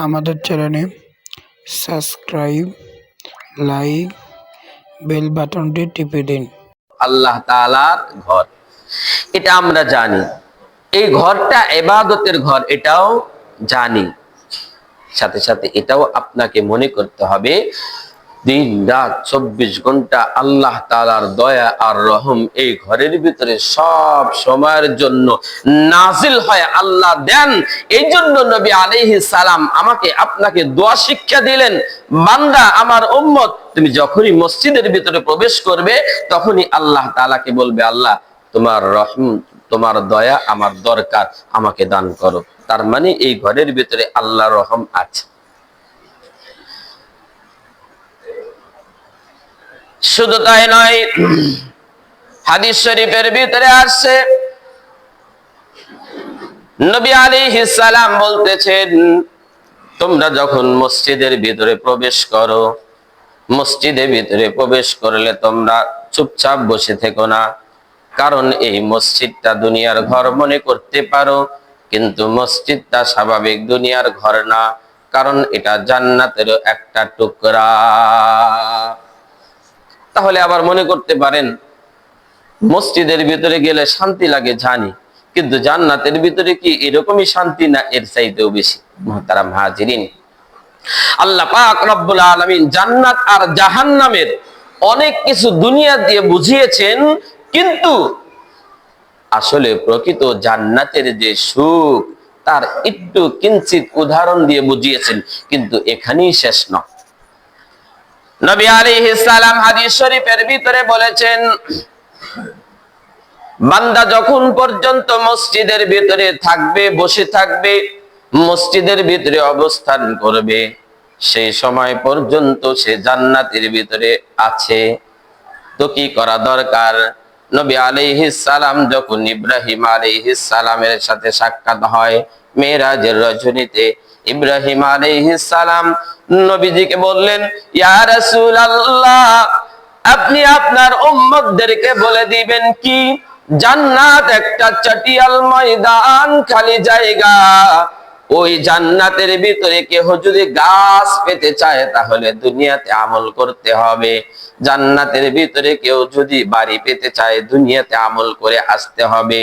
আমাদের চ্যানেলে subscribe, like, bell বাটনটি টিপে দিন। আল্লাহ তাআলার ঘর, এটা আমরা জানি। এই ঘরটা ইবাদতের ঘর, এটাও জানি। সাথে সাথে এটাও আপনাকে মনে করতে হবে, দিন রাত 24 ঘন্টা আল্লাহ তাআলার দয়া আর রহম এই ঘরের ভিতরে সব সময়ের জন্য নাজিল হয়, আল্লাহ দেন। এই জন্য নবী আলাইহিস সালাম আমাকে আপনাকে দোয়া শিক্ষা দিলেন, বান্দা আমার উম্মত, তুমি যখনই মসজিদের ভিতরে প্রবেশ করবে তখনই আল্লাহ তাআলাকে বলবে, আল্লাহ তোমার রহম, তোমার দয়া আমার দরকার, আমাকে দান করো। তার মানে এই ঘরের ভিতরে আল্লাহর রহম আছে। শুধু তাই নয়, হাদিস শরীফের ভিতরে আসছে, নবী আলাইহিস সালাম বলতেছেন, তোমরা যখন মসজিদের ভিতরে প্রবেশ করো, মসজিদের ভিতরে প্রবেশ করলে তোমরা চুপচাপ বসে থেকো না। কারণ এই মসজিদটা দুনিয়ার ঘর মনে করতে পারো, কিন্তু মসজিদটা স্বাভাবিক দুনিয়ার ঘর না, কারণ এটা জান্নাতেরও একটা টুকরা। তাহলে আবার মনে করতে পারেন মসজিদের ভিতরে গেলে শান্তি লাগে, জানি, কিন্তু জান্নাতের ভিতরে কি এরকমই শান্তি, না এর চাইতেও বেশি? মুহতারাম হাজিরিন, আল্লাহ পাক রব্বুল আলামিন জান্নাত আর জাহান্নামের অনেক কিছু দুনিয়া দিয়ে বুঝিয়েছেন, কিন্তু আসলে প্রকৃত জান্নাতের যে সুখ তার একটু কিঞ্চিত উদাহরণ দিয়ে বুঝিয়েছেন, কিন্তু এখানেই শেষ নয়। নবী আলাইহিস সালাম হাদিস শরীফের ভিতরে বলেছেন, বান্দা যখন পর্যন্ত মসজিদের ভিতরে থাকবে, বসে থাকবে, মসজিদের ভিতরে অবস্থান করবে, সেই সময় পর্যন্ত সে জান্নাতের ভিতরে আছে। তো কি করা দরকার? নবী আলাইহিস সালাম যখন ইব্রাহিম আলাইহিস সালামের সাথে সাক্ষাৎ হয় মেরাজের রজনীতে, ইব্রাহিম আলাইহিস সালাম নবীজিকে বললেন, ইয়া রাসূলুল্লাহ, আপনি আপনার উম্মতদেরকে বলে দিবেন কি জান্নাত একটা চাটিয়াল ময়দান, খালি জায়গা। ওই জান্নাতের ভিতরে কেহ যদি গাছ পেতে চায় তাহলে দুনিয়াতে আমল করতে হবে। জান্নাতের ভিতরে কেউ যদি বাড়ি পেতে চায় দুনিয়াতে আমল করে আসতে হবে।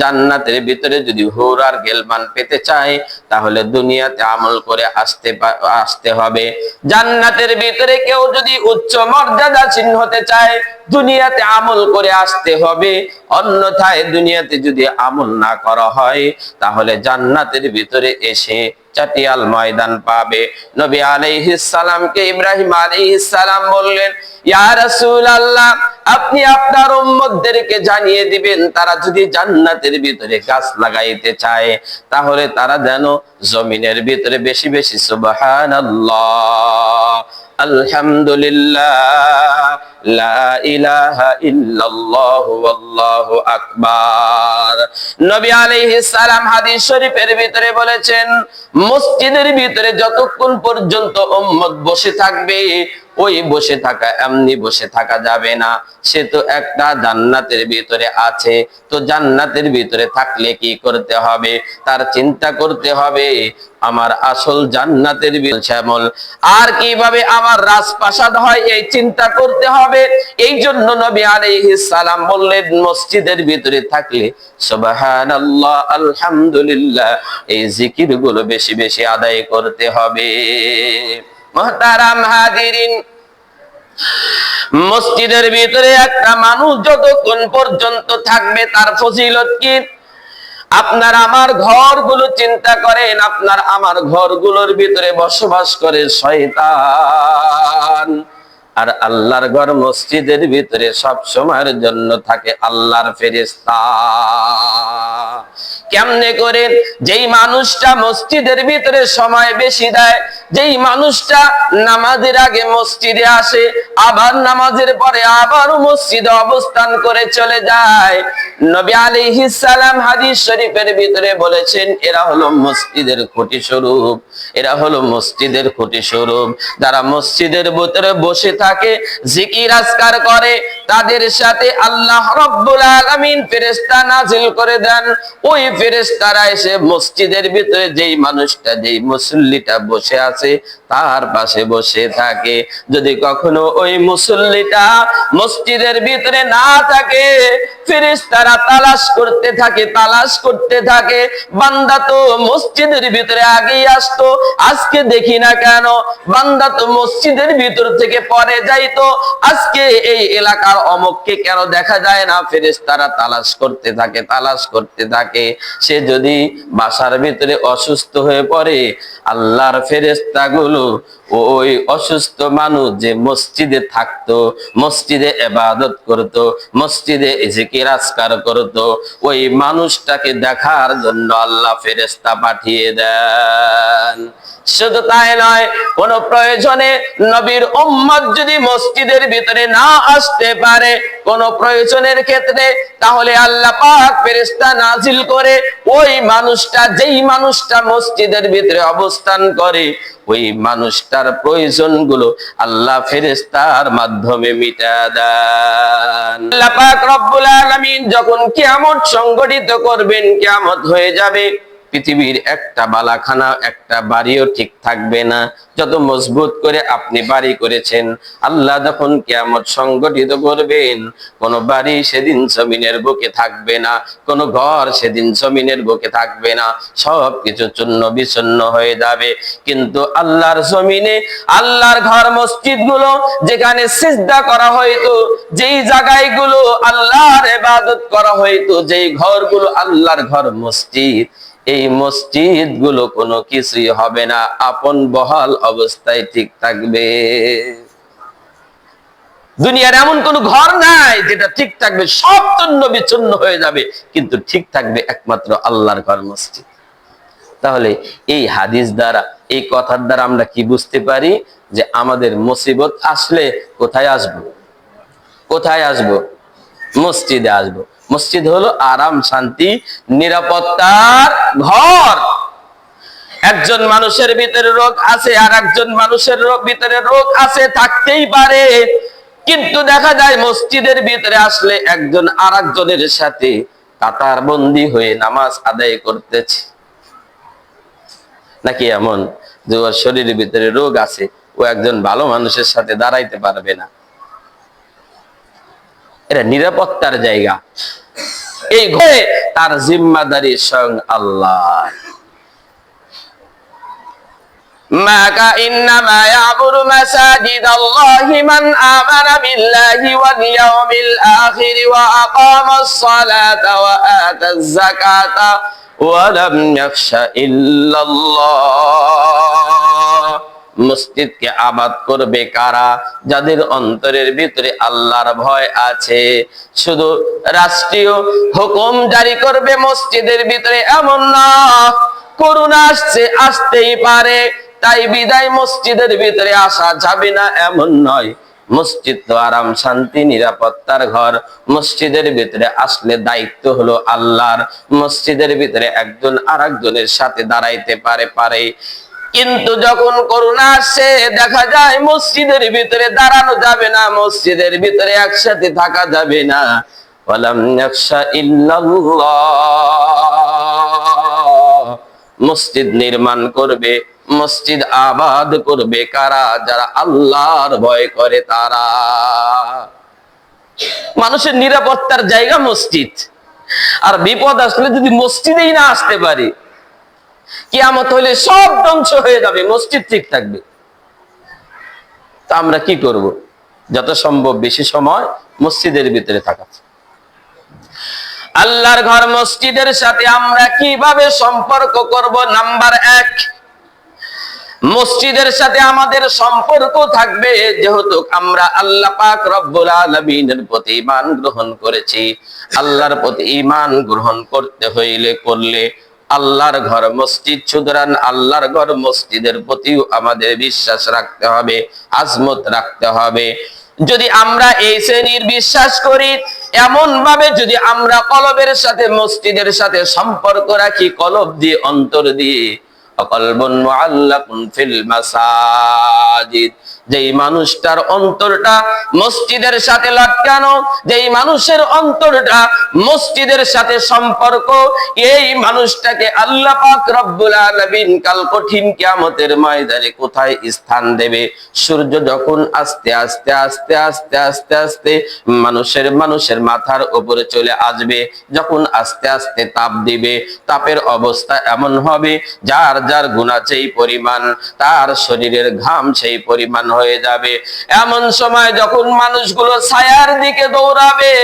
জান্নাতের ভিতরে যদি হুর আর গেলমান পেতে চায় তাহলে দুনিয়াতে আমল করে আসতে হবে। জান্নাতের ভিতরে কেউ যদি উচ্চ মর্যাদাশীল হতে চায় দুনিয়াতে আমল করে আসতে হবে। অন্যথায় দুনিয়াতে যদি আমল না করা হয় তাহলে জান্নাতের ভিতরে এসে চাটিয়াল ময়দান পাবে। নবী আলাইহিস সালামকে ইব্রাহিম আলাইহিস সালাম বললেন, ইয়া রাসূলুল্লাহ, আপনি আপনার উম্মতদেরকে জানিয়ে দিবেন তারা যদি জান্নাতের ভিতরে গাছ লাগাইতে চায় তাহলে তারা যেন জমিনের ভিতরে বেশি বেশি সুবহানাল্লাহ, আলহামদুলিল্লাহ, লা ইলাহা ইল্লাল্লাহু আল্লাহু আকবার। নবী আলাইহিস সালাম হাদিস শরীফের ভিতরে বলেছেন, মসজিদের ভিতরে যতক্ষণ পর্যন্ত উম্মত বসে থাকবে, ওই বসে থাকা এমনি বসে থাকা যাবে না। সে তো একটা জান্নাতের ভিতরে আছে, তো জান্নাতের ভিতরে থাকলে কি করতে হবে? তার চিন্তা করতে হবে আমার আসল জান্নাতের শ্যামল আর কিভাবে আমার রাজপ্রাসাদ হয়, এই চিন্তা করতে হবে। এই জন্য নবী আলাইহিস সালাম বললেন, মসজিদের ভিতরে থাকলে সুবহানাল্লাহ, আলহামদুলিল্লাহ, এই জিকিরগুলো বেশি বেশি আদায় করতে হবে। মুহতারাম হাজিরিন, মসজিদের ভিতরে একটা মানুষ যতক্ষণ পর্যন্ত থাকবে তার ফজিলত কি? আপনার আমার ঘরগুলো চিন্তা করেন, আপনার আমার ঘরগুলোর ভিতরে বসবাস করে শয়তান, আর আল্লাহর ঘর মসজিদের ভিতরে সব সময়ের জন্য থাকে আল্লাহর ফেরেশতা। কেমনে করে? যেই মানুষটা মসজিদের ভিতরে সময় বেশি দেয়, যেই মানুষটা নামাজের আগে মসজিদে আসে, আবার নামাজের পরে আবার মসজিদে অবস্থান করে চলে যায়, নবী আলাইহিস সালাম হাদিস শরীফের ভিতরে বলেছেন, এরা হলো মসজিদের খুঁটি স্বরূপ, এরা হলো মসজিদের খুঁটি স্বরূপ। যারা মসজিদের ভিতরে বসে থাকে, জিকির আজকার করে, তাদের সাথে আল্লাহ রাব্বুল আলামিন ফেরেশতা নাজিল করে দেন। ওই ফেরেশতারা এসে মসজিদের ভিতরে যেই মানুষটা, যেই মুসল্লিটা বসে আছে তার পাশে বসে থাকে। যদি কখনো ওই মুসল্লিটা মসজিদের ভিতরে না থাকে, ফেরেশতারা তালাশ করতে থাকে, বান্দা তো মসজিদের ভিতরে আগেই আসতো, আজকে দেখি না কেন? বান্দা তো মসজিদের ভিতর থেকে পরে যাইতো, আজকে এই এলাকার অমুককে কেন দেখা যায় না? ফেরেশতারা তালাশ করতে থাকে। সে যদি বাসার ভিতরে অসুস্থ হয়ে পড়ে, আল্লাহর ফেরেশতাগুলো ওই অসুস্থ মানুষ যে মসজিদে থাকতো, মসজিদে ইবাদত করত, মসজিদে জিকির আজকার করত, ওই মানুষটাকে দেখার জন্য আল্লাহ ফেরেশতা পাঠিয়ে দেন। শুধু তাই নয়, কোন প্রয়োজনে নবীর উম্মত যদি মসজিদের ভিতরে না আসতে পারে কোন প্রয়োজনের ক্ষেত্রে, তাহলে আল্লাহ পাক ফেরেশতা নাজিল করে ওই মানুষটা, যেই মানুষটা মসজিদের ভিতরে অবস্থান করে, ওই মানুষটার প্রয়োজনগুলো আল্লাহ ফেরেশতার মাধ্যমে মিটা দেন। আল্লাহ পাক রব্বুল আলামিন যখন কিয়ামত সংগঠিত করবেন, কিয়ামত হয়ে যাবে, পৃথিবীর একটা বালাখানা, একটা বাড়িও ঠিক থাকবে না। যত মজবুত করে আপনি বাড়ি করেছেন, আল্লাহ যখন কিয়ামত সংগঠিত করবেন, কোন বাড়ি সেদিন জমিনের বুকে থাকবে না, কোন ঘর সেদিন জমিনের বুকে থাকবে না, সবকিছু চূর্ণ বিচূর্ণ হয়ে যাবে। কিন্তু আল্লাহর জমিনে, আল্লাহর ঘর মসজিদ গুলো, যেখানে সিজদা করা হইতো, যেই জায়গাগুলো আল্লাহর ইবাদত করা হইতো, যেই ঘরগুলো আল্লাহর ঘর মসজিদ, এই মসজিদ গুলো কোনো কিছুই হবে না, আপন বহাল অবস্থায় ঠিক থাকবে। দুনিয়ার এমন কোন ঘর নাই যেটা ঠিক থাকবে, সব চূর্ণ বিচূর্ণ হয়ে যাবে, কিন্তু ঠিক থাকবে একমাত্র আল্লাহর ঘর মসজিদ। তাহলে এই হাদিস দ্বারা, এই কথার দ্বারা আমরা কি বুঝতে পারি? যে আমাদের মুসিবত আসলে কোথায় আসবো? মসজিদে আসবো। মসজিদ হলো আরাম, শান্তি, নিরাপত্তার ঘর। একজন মানুষের ভিতরে রোগ আছে, আর একজন মানুষের ভিতরে রোগ আছে, থাকতেই পারে, কিন্তু দেখা যায় মসজিদের ভিতরে আসলে একজন আর একজনের সাথে কাতার বন্দী হয়ে নামাজ আদায় করতেছে। নাকি এমন যে ওর শরীরের ভিতরে রোগ আছে, ও একজন ভালো মানুষের সাথে দাঁড়াইতে পারবে না? এটা নিরাপত্তার জায়গা। এই ঘরে তার জিম্মাদারি স্বয়ং আল্লাহ। মাকা ইন্নামা ইয়াবুদু মাসাজিদাল্লাহি মান আমানা বিল্লাহি ওয়াল ইয়াউমিল আখির ওয়া আকামাস সালাতা ওয়া আতাজ যাকাতা ওয়া লাম ইয়াখশা ইল্লাল্লাহ। মসজিদকে আবাদ করবে কারা? যাদের অন্তরের ভিতরে আল্লাহর ভয় আছে। শুধু রাষ্ট্রীয় হুকুম জারি করবে মসজিদের ভিতরে এমন না, করোনা আসছে, আসতেই পারে, তাই বিদায় মসজিদের ভিতরে আসা যাবে না এমন নয়। মসজিদ তো আরাম, শান্তি, নিরাপত্তার ঘর। মসজিদের ভিতরে আসলে দায়িত্ব হলো আল্লাহর। মসজিদের ভিতরে একজন আর একজনের সাথে দাঁড়াইতে পারে, কিন্তু যখন করোনা আসে, দেখা যায় মসজিদের ভিতরে দাঁড়ানো যাবে না, মসজিদের ভিতরে একসাথে থাকা যাবে না। ওয়ালাম ইয়াখশা ইল্লাল্লাহ। মসজিদ নির্মাণ করবে, মসজিদ আবাদ করবে কারা? যারা আল্লাহর ভয় করে তারা। মানুষের নিরাপত্তার জায়গা মসজিদ। আর বিপদ আসলে যদি মসজিদেই না আসতে পারি, কিয়ামত হইলে সব ধ্বংস হয়ে যাবে, মসজিদ ঠিক থাকবে। তা আমরা কি করব? যত সম্ভব বেশি সময় মসজিদের ভিতরে থাকা। আল্লাহর ঘর মসজিদের সাথে আমরা কিভাবে সম্পর্ক করব? নাম্বার 1, মসজিদের সাথে আমাদের সম্পর্ক থাকবে যেহেতু আমরা আল্লাহ পাক রব্বুল আলামিনের প্রতি ঈমান গ্রহণ করেছি। আল্লাহর প্রতি ঈমান গ্রহণ করতে করলে আল্লাহর ঘর মসজিদ, সুতরাং আল্লাহর ঘর মসজিদের প্রতিও আমাদের বিশ্বাস রাখতে হবে, আজমত রাখতে হবে। যদি আমরা এই শ্রেণীর বিশ্বাস করি, এমন ভাবে যদি আমরা কলবের সাথে মসজিদের সাথে সম্পর্ক রাখি, কলব দিয়ে, অন্তর দিয়ে, কলবুন মুআল্লাকুন ফিল মাসাজিদ, যেই মানুষটার অন্তরটা মসজিদের সাথে লাটকানো, যেই মানুষের অন্তরটা মসজিদের সাথে সম্পর্ক, এই মানুষটাকে আল্লাহ পাক রব্বুল আলামিন কাল কঠিন কিয়ামতের ময়দানে কোথায় স্থান দেবে? সূর্য যখন আস্তে আস্তে আস্তে আস্তে আস্তে আস্তে মানুষের মাথার উপরে চলে আসবে, যখন আস্তে আস্তে তাপ দিবে, তাপের অবস্থা এমন হবে যার যার গুনাহ যেই পরিমাণ, তার শরীরের ঘাম সেই পরিমাণ হয়ে যাবে। এমন সময় যখন মানুষগুলো ছায়ার দিকে দৌড়াবে,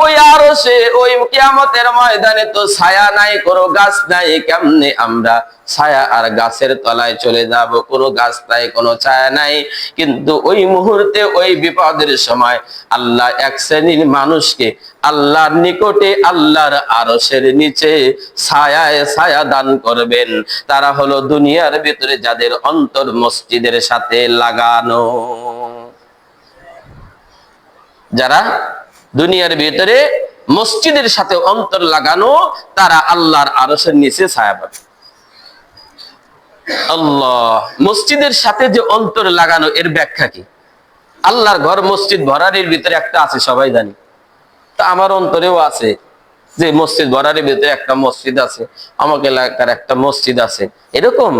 ওই আরশে ওই কিয়ামতের ময়দানে তো ছায়া নাই, কোনো গাছ নাই, কেমনে আমরা ছায়া আর গাছের তলায় চলে যাব? কোনো গাছ নাই, কোনো ছায়া নাই। কিন্তু ওই মুহূর্তে ওই বিপদের সময় আল্লাহ এক শ্রেণীর মানুষকে আল্লাহর নিকটে আল্লাহর আরশের নিচে ছায়ায় ছায়া দান করবেন। তারা হলো দুনিয়ার ভিতরে যাদের অন্তর মসজিদের সাথে লাগানো। যারা দুনিয়ার ভিতরে মসজিদের সাথে অন্তর লাগানো, তারা আল্লাহর আরশের নিচে ছায়া পাবে। আল্লাহ, মসজিদের সাথে যে অন্তর লাগানো, এর ব্যাখ্যা কি? আল্লাহর ঘর মসজিদ ভরারির ভিতরে একটা আছে, সবাই জানি। তা আমার অন্তরেও আছে যে মসজিদ ভরারির ভিতরে একটা মসজিদ আছে, আমাকে এলাকার একটা মসজিদ আছে, এরকম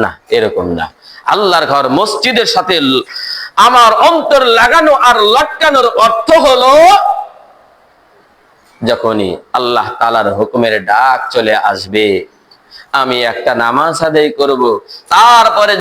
না, এরকম না। আল্লাহর ঘর মসজিদের সাথে আমার অন্তর লাগানো আর লটকানোর অর্থ হলো, যখনই আল্লাহ তাআলার হুকুমের ডাক চলে আসবে, আমি একটা নামাজ আদায় করব, তারপরে